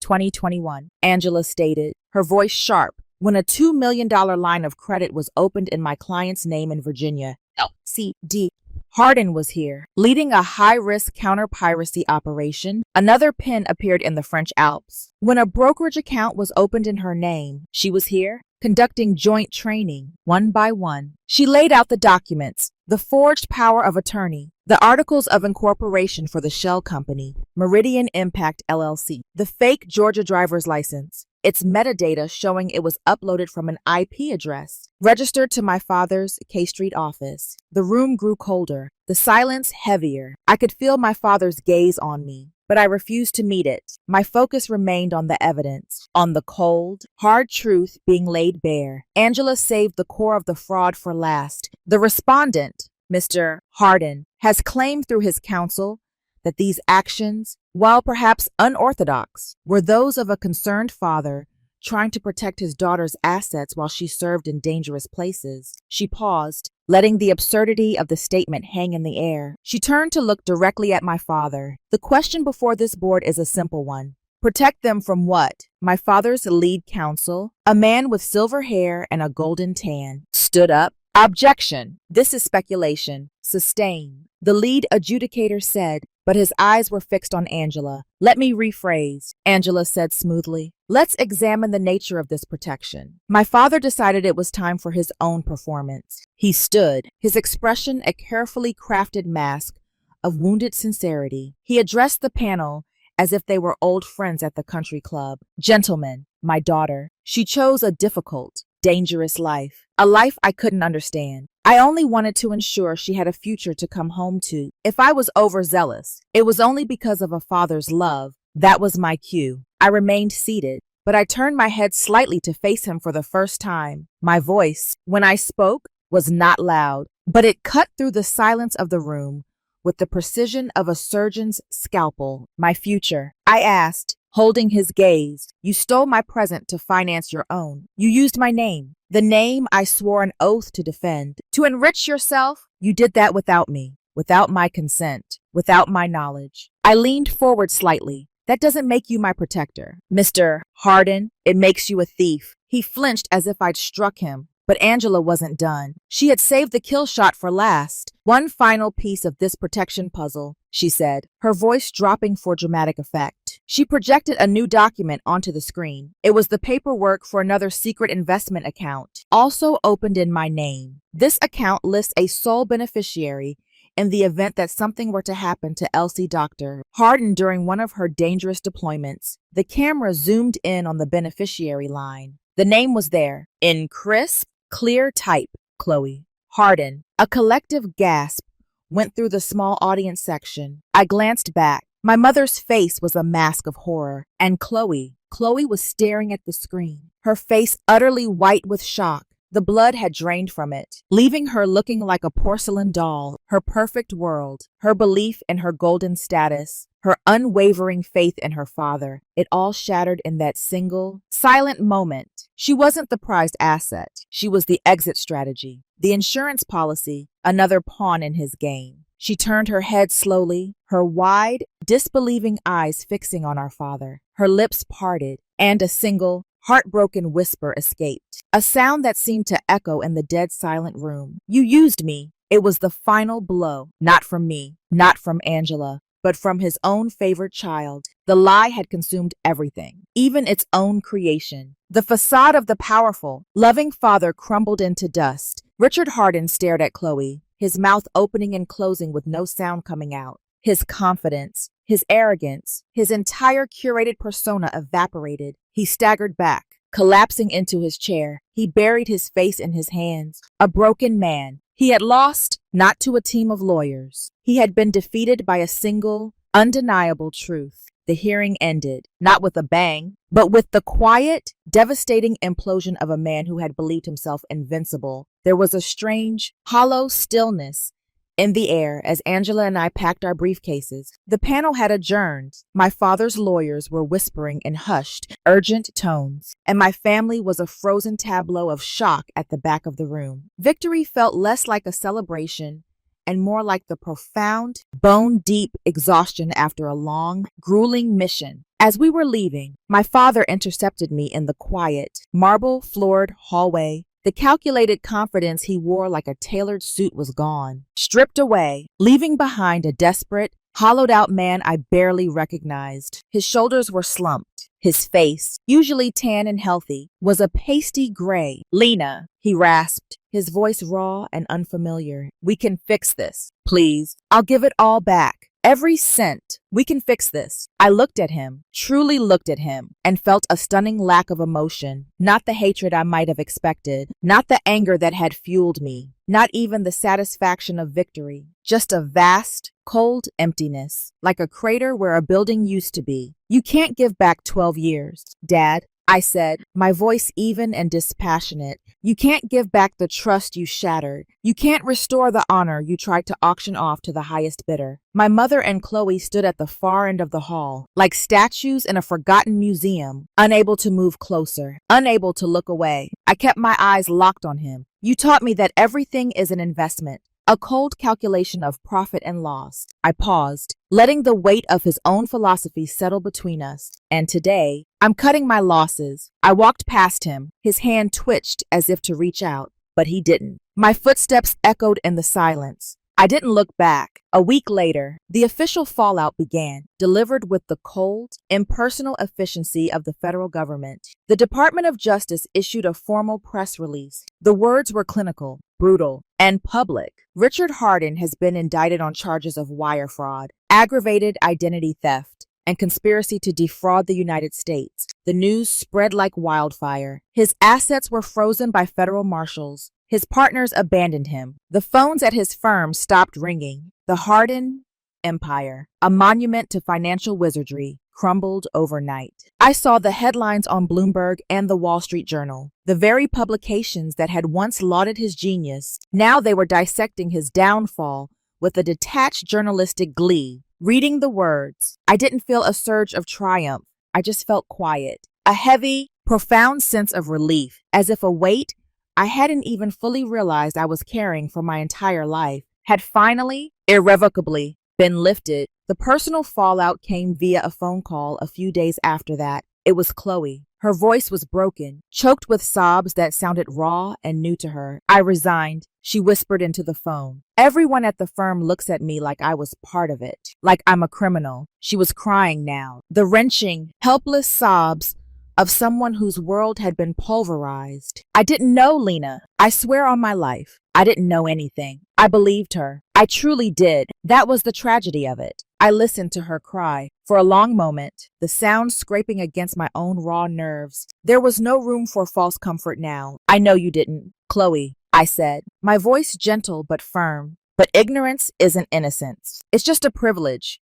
2021, Angela stated, her voice sharp, when a $2 million line of credit was opened in my client's name in Virginia, LCD. Hardin was here, leading a high-risk counter-piracy operation. Another pin appeared in the French Alps. When a brokerage account was opened in her name, she was here, conducting joint training, one by one. She laid out the documents, the forged power of attorney, the articles of incorporation for the shell company, Meridian Impact LLC, the fake Georgia driver's license, its metadata showing it was uploaded from an IP address, registered to my father's K Street office. The room grew colder, the silence heavier. I could feel my father's gaze on me, but I refused to meet it. My focus remained on the evidence, on the cold, hard truth being laid bare. Angela saved the core of the fraud for last. The respondent, Mr. Hardin, has claimed through his counsel that these actions, while perhaps unorthodox, were those of a concerned father trying to protect his daughter's assets while she served in dangerous places. She paused, letting the absurdity of the statement hang in the air. She turned to look directly at my father. The question before this board is a simple one. Protect them from what? My father's lead counsel, a man with silver hair and a golden tan, stood up. Objection. This is speculation. Sustain. The lead adjudicator said, but his eyes were fixed on Angela. Let me rephrase, Angela said smoothly. Let's examine the nature of this protection. My father decided it was time for his own performance. He stood, his expression a carefully crafted mask of wounded sincerity. He addressed the panel as if they were old friends at the country club. Gentlemen, my daughter, she chose a difficult, dangerous life, a life I couldn't understand. I only wanted to ensure she had a future to come home to. If I was overzealous, it was only because of a father's love. That was my cue. I remained seated, but I turned my head slightly to face him for the first time. My voice, when I spoke, was not loud, but it cut through the silence of the room with the precision of a surgeon's scalpel. My future, I asked, holding his gaze. You stole my present to finance your own. You used my name, the name I swore an oath to defend. To enrich yourself, you did that without me, without my consent, without my knowledge. I leaned forward slightly. That doesn't make you my protector. Mr. Hardin, it makes you a thief. He flinched as if I'd struck him. But Angela wasn't done. She had saved the kill shot for last. One final piece of this protection puzzle, she said, her voice dropping for dramatic effect. She projected a new document onto the screen. It was the paperwork for another secret investment account, also opened in my name. This account lists a sole beneficiary in the event that something were to happen to Elsie Dr. Hardin during one of her dangerous deployments. The camera zoomed in on the beneficiary line. The name was there, in crisp, clear type, Chloe Hardin. A collective gasp went through the small audience section. I glanced back. My mother's face was a mask of horror, and Chloe was staring at the screen, her face utterly white with shock. The blood had drained from it, leaving her looking like a porcelain doll. Her perfect world, her belief in her golden status, her unwavering faith in her father, it all shattered in that single, silent moment. She wasn't the prized asset. She was the exit strategy, the insurance policy, another pawn in his game. She turned her head slowly, her wide, disbelieving eyes fixing on our father. Her lips parted, and a single, heartbroken whisper escaped, a sound that seemed to echo in the dead silent room. You used me. It was the final blow, not from me, not from Angela, but from his own favorite child. The lie had consumed everything, even its own creation. The facade of the powerful, loving father crumbled into dust. Richard Hardin stared at Chloe, his mouth opening and closing with no sound coming out. His confidence, his arrogance, his entire curated persona evaporated. He staggered back, collapsing into his chair. He buried his face in his hands. A broken man. He had lost, not to a team of lawyers. He had been defeated by a single, undeniable truth. The hearing ended, not with a bang, but with the quiet, devastating implosion of a man who had believed himself invincible. There was a strange, hollow stillness in the air as Angela and I packed our briefcases. The panel had adjourned. My father's lawyers were whispering in hushed, urgent tones, and my family was a frozen tableau of shock at the back of the room. Victory felt less like a celebration and more like the profound, bone-deep exhaustion after a long, grueling mission. As we were leaving, my father intercepted me in the quiet, marble-floored hallway. The calculated confidence he wore like a tailored suit was gone, stripped away, leaving behind a desperate, hollowed-out man I barely recognized. His shoulders were slumped. His face, usually tan and healthy, was a pasty gray. "Lena," he rasped, his voice raw and unfamiliar. "We can fix this. Please. I'll give it all back. Every cent. We can fix this." I looked at him, truly looked at him, and felt a stunning lack of emotion. Not the hatred I might have expected, not the anger that had fueled me, not even the satisfaction of victory. Just a vast, cold emptiness, like a crater where a building used to be. "You can't give back 12 years, Dad," I said, my voice even and dispassionate. "You can't give back the trust you shattered. You can't restore the honor you tried to auction off to the highest bidder." My mother and Chloe stood at the far end of the hall, like statues in a forgotten museum, unable to move closer, unable to look away. I kept my eyes locked on him. "You taught me that everything is an investment, a cold calculation of profit and loss." I paused, letting the weight of his own philosophy settle between us. "And today, I'm cutting my losses." I walked past him. His hand twitched as if to reach out, but he didn't. My footsteps echoed in the silence. I didn't look back. A week later, the official fallout began, delivered with the cold, impersonal efficiency of the federal government. The Department of Justice issued a formal press release. The words were clinical, brutal, and public. "Richard Hardin has been indicted on charges of wire fraud, aggravated identity theft, and conspiracy to defraud the United States." The news spread like wildfire. His assets were frozen by federal marshals. His partners abandoned him. The phones at his firm stopped ringing. The Hardin empire, a monument to financial wizardry, crumbled overnight. I saw the headlines on Bloomberg and the Wall Street Journal. The very publications that had once lauded his genius, now they were dissecting his downfall with a detached journalistic glee. Reading the words, I didn't feel a surge of triumph. I just felt quiet. A heavy, profound sense of relief, as if a weight I hadn't even fully realized I was carrying for my entire life had finally, irrevocably, been lifted. The personal fallout came via a phone call a few days after that. It was Chloe. Her voice was broken, choked with sobs that sounded raw and new to her. "I resigned," she whispered into the phone. "Everyone at the firm looks at me like I was part of it, like I'm a criminal." She was crying now, the wrenching, helpless sobs of someone whose world had been pulverized. "I didn't know, Lena. I swear on my life, I didn't know anything." I believed her. I truly did. That was the tragedy of it. I listened to her cry for a long moment, the sound scraping against my own raw nerves. There was no room for false comfort now. "I know you didn't, Chloe," I said, my voice gentle but firm. "But ignorance isn't innocence. It's just a privilege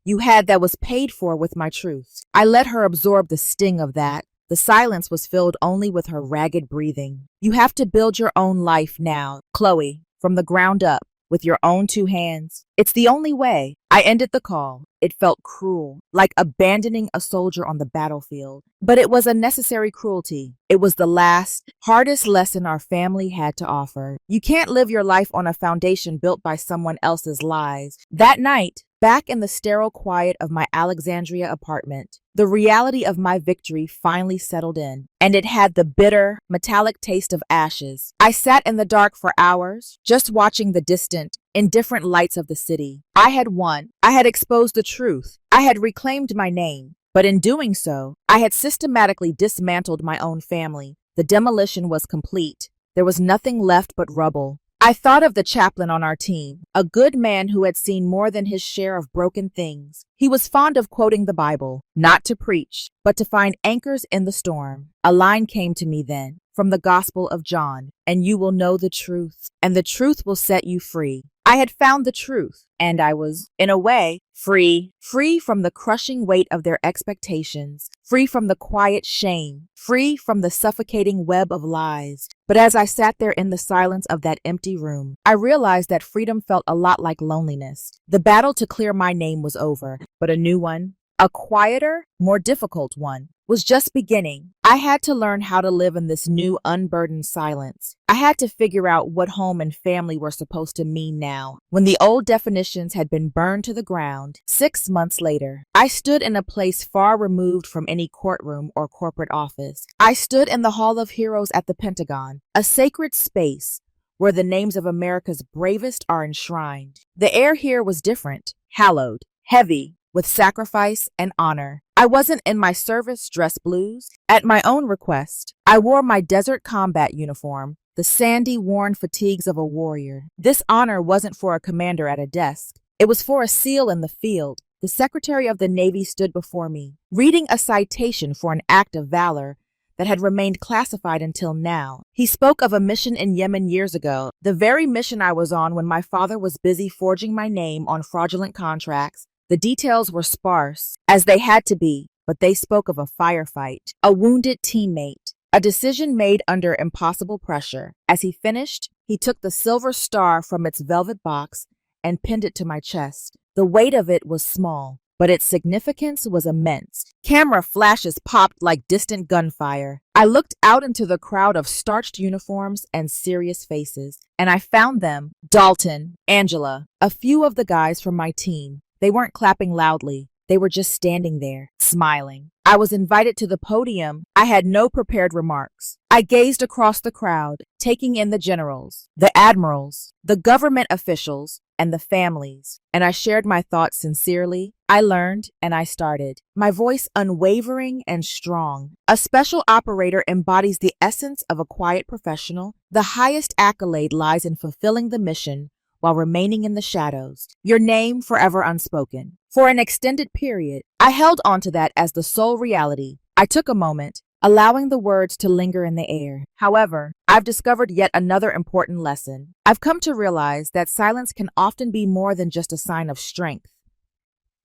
you had that was paid for with my truth." I let her absorb the sting of that. The silence was filled only with her ragged breathing. "You have to build your own life now, Chloe, from the ground up, with your own two hands. It's the only way." I ended the call. It felt cruel, like abandoning a soldier on the battlefield. But it was a necessary cruelty. It was the last, hardest lesson our family had to offer. You can't live your life on a foundation built by someone else's lies. That night, back in the sterile quiet of my Alexandria apartment, the reality of my victory finally settled in, and it had the bitter, metallic taste of ashes. I sat in the dark for hours, just watching the distant, indifferent lights of the city. I had won. I had exposed the truth. I had reclaimed my name. But in doing so, I had systematically dismantled my own family. The demolition was complete. There was nothing left but rubble. I thought of the chaplain on our team, a good man who had seen more than his share of broken things. He was fond of quoting the Bible, not to preach, but to find anchors in the storm. A line came to me then, from the Gospel of John, "And you will know the truth, and the truth will set you free." I had found the truth, and I was, in a way, free from the crushing weight of their expectations, free from the quiet shame, free from the suffocating web of lies. But as I sat there in the silence of that empty room, I realized that freedom felt a lot like loneliness. The battle to clear my name was over, but a new one, a quieter, more difficult one, was just beginning. I had to learn how to live in this new, unburdened silence. I had to figure out what home and family were supposed to mean now. When the old definitions had been burned to the ground, 6 months later, I stood in a place far removed from any courtroom or corporate office. I stood in the Hall of Heroes at the Pentagon, a sacred space where the names of America's bravest are enshrined. The air here was different, hallowed, heavy, with sacrifice and honor. I wasn't in my service dress blues. At my own request, I wore my desert combat uniform, the sandy, worn fatigues of a warrior. This honor wasn't for a commander at a desk. It was for a SEAL in the field. The Secretary of the Navy stood before me, reading a citation for an act of valor that had remained classified until now. He spoke of a mission in Yemen years ago, the very mission I was on when my father was busy forging my name on fraudulent contracts. The details were sparse, as they had to be, but they spoke of a firefight, a wounded teammate, a decision made under impossible pressure. As he finished, he took the silver star from its velvet box and pinned it to my chest. The weight of it was small, but its significance was immense. Camera flashes popped like distant gunfire. I looked out into the crowd of starched uniforms and serious faces, and I found them, Dalton, Angela, a few of the guys from my team. They weren't clapping loudly. They were just standing there, smiling. I was invited to the podium. I had no prepared remarks. I gazed across the crowd, taking in the generals, the admirals, the government officials, and the families, and I shared my thoughts sincerely. I learned, and I started, my voice unwavering and strong. A special operator embodies the essence of a quiet professional. The highest accolade lies in fulfilling the mission while remaining in the shadows, your name forever unspoken. For an extended period, I held on to that as the sole reality. I took a moment, allowing the words to linger in the air. However, I've discovered yet another important lesson. I've come to realize that silence can often be more than just a sign of strength.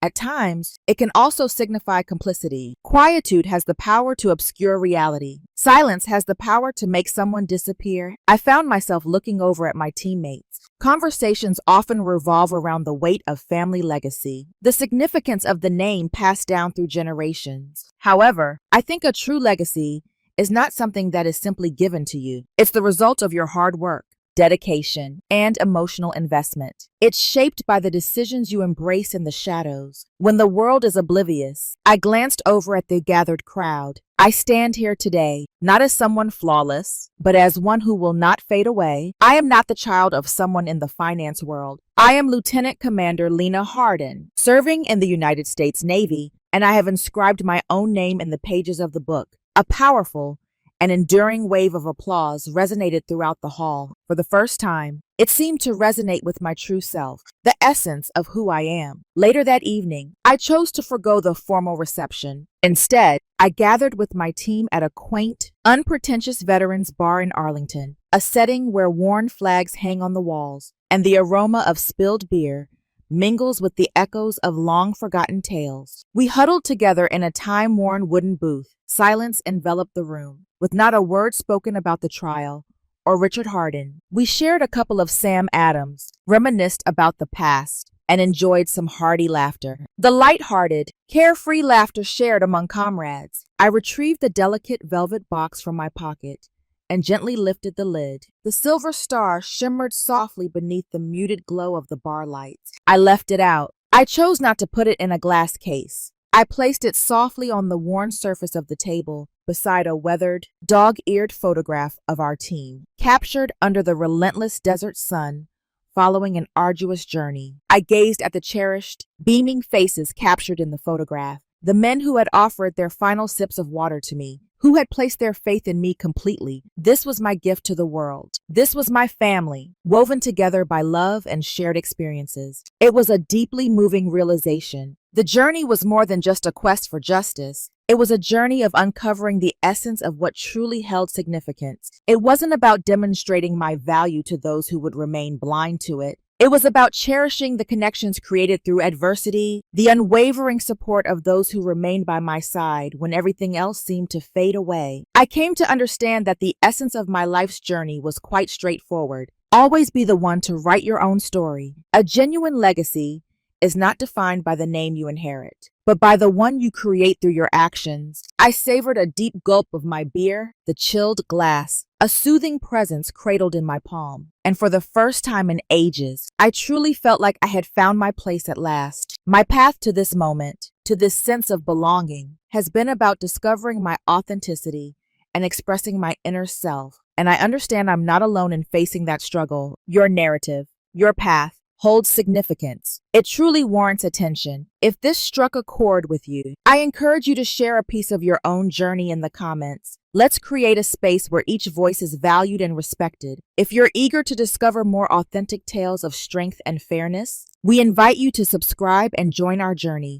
At times, it can also signify complicity. Quietude has the power to obscure reality. Silence has the power to make someone disappear. I found myself looking over at my teammates. Conversations often revolve around the weight of family legacy, the significance of the name passed down through generations. However, I think a true legacy is not something that is simply given to you. It's the result of your hard work, dedication, and emotional investment. It's shaped by the decisions you embrace in the shadows. When the world is oblivious, I glanced over at the gathered crowd. I stand here today, not as someone flawless, but as one who will not fade away. I am not the child of someone in the finance world. I am Lieutenant Commander Lena Hardin, serving in the United States Navy, and I have inscribed my own name in the pages of the book. A powerful, an enduring wave of applause resonated throughout the hall. For the first time, it seemed to resonate with my true self, the essence of who I am. Later that evening, I chose to forgo the formal reception. Instead, I gathered with my team at a quaint, unpretentious veterans bar in Arlington, a setting where worn flags hang on the walls, and the aroma of spilled beer mingles with the echoes of long-forgotten tales. We huddled together in a time-worn wooden booth. Silence enveloped the room, with not a word spoken about the trial or Richard Hardin. We shared a couple of Sam Adams, reminisced about the past, and enjoyed some hearty laughter. The light-hearted, carefree laughter shared among comrades. I retrieved the delicate velvet box from my pocket and gently lifted the lid. The silver star shimmered softly beneath the muted glow of the bar lights. I left it out. I chose not to put it in a glass case. I placed it softly on the worn surface of the table beside a weathered, dog-eared photograph of our team, captured under the relentless desert sun following an arduous journey. I gazed at the cherished, beaming faces captured in the photograph, the men who had offered their final sips of water to me, who had placed their faith in me completely. This was my gift to the world. This was my family, woven together by love and shared experiences. It was a deeply moving realization. The journey was more than just a quest for justice. It was a journey of uncovering the essence of what truly held significance. It wasn't about demonstrating my value to those who would remain blind to it. It was about cherishing the connections created through adversity, the unwavering support of those who remained by my side when everything else seemed to fade away. I came to understand that the essence of my life's journey was quite straightforward. Always be the one to write your own story. A genuine legacy is not defined by the name you inherit, but by the one you create through your actions. I savored a deep gulp of my beer, the chilled glass, a soothing presence cradled in my palm. And for the first time in ages, I truly felt like I had found my place at last. My path to this moment, to this sense of belonging, has been about discovering my authenticity and expressing my inner self. And I understand I'm not alone in facing that struggle. Your narrative, your path, holds significance. It truly warrants attention. If this struck a chord with you, I encourage you to share a piece of your own journey in the comments. Let's create a space where each voice is valued and respected. If you're eager to discover more authentic tales of strength and fairness, we invite you to subscribe and join our journey.